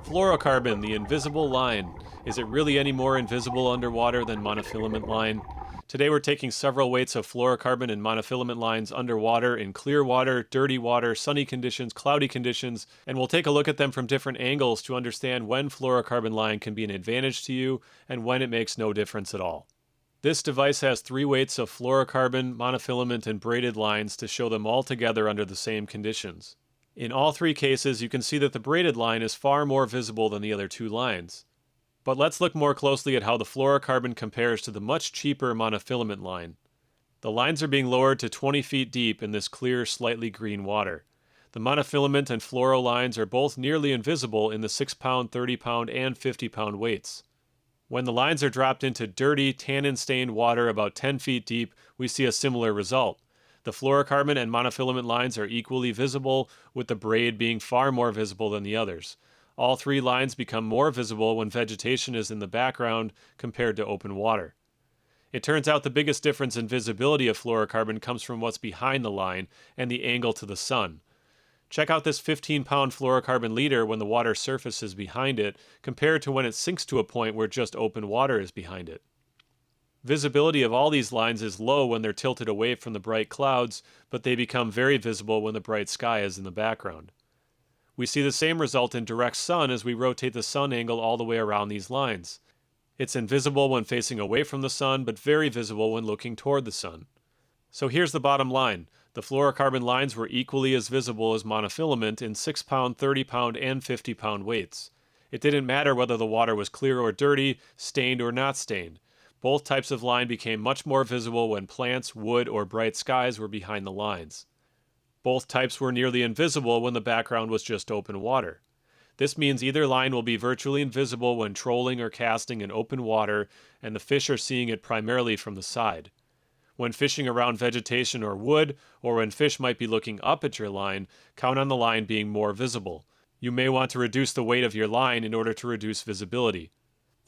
Fluorocarbon, the invisible line. Is it really any more invisible underwater than monofilament line? Today we're taking several weights of fluorocarbon and monofilament lines underwater in clear water, dirty water, sunny conditions, cloudy conditions, and we'll take a look at them from different angles to understand when fluorocarbon line can be an advantage to you and when it makes no difference at all. This device has 3 weights of fluorocarbon, monofilament, and braided lines to show them all together under the same conditions. In all 3 cases, you can see that the braided line is far more visible than the other 2 lines. But let's look more closely at how the fluorocarbon compares to the much cheaper monofilament line. The lines are being lowered to 20 feet deep in this clear, slightly green water. The monofilament and fluoro lines are both nearly invisible in the 6-pound, 30-pound, and 50-pound weights. When the lines are dropped into dirty, tannin-stained water about 10 feet deep, we see a similar result. The fluorocarbon and monofilament lines are equally visible, with the braid being far more visible than the others. All 3 lines become more visible when vegetation is in the background compared to open water. It turns out the biggest difference in visibility of fluorocarbon comes from what's behind the line and the angle to the sun. Check out this 15-pound fluorocarbon leader when the water surface is behind it, compared to when it sinks to a point where just open water is behind it. Visibility of all these lines is low when they're tilted away from the bright clouds, but they become very visible when the bright sky is in the background. We see the same result in direct sun as we rotate the sun angle all the way around these lines. It's invisible when facing away from the sun, but very visible when looking toward the sun. So here's the bottom line. The fluorocarbon lines were equally as visible as monofilament in 6-pound, 30-pound, and 50-pound weights. It didn't matter whether the water was clear or dirty, stained or not stained. Both types of line became much more visible when plants, wood, or bright skies were behind the lines. Both types were nearly invisible when the background was just open water. This means either line will be virtually invisible when trolling or casting in open water, and the fish are seeing it primarily from the side. When fishing around vegetation or wood, or when fish might be looking up at your line, count on the line being more visible. You may want to reduce the weight of your line in order to reduce visibility.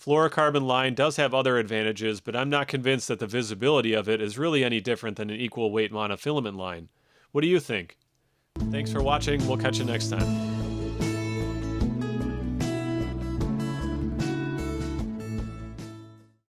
Fluorocarbon line does have other advantages, but I'm not convinced that the visibility of it is really any different than an equal weight monofilament line. What do you think? Thanks for watching, we'll catch you next time.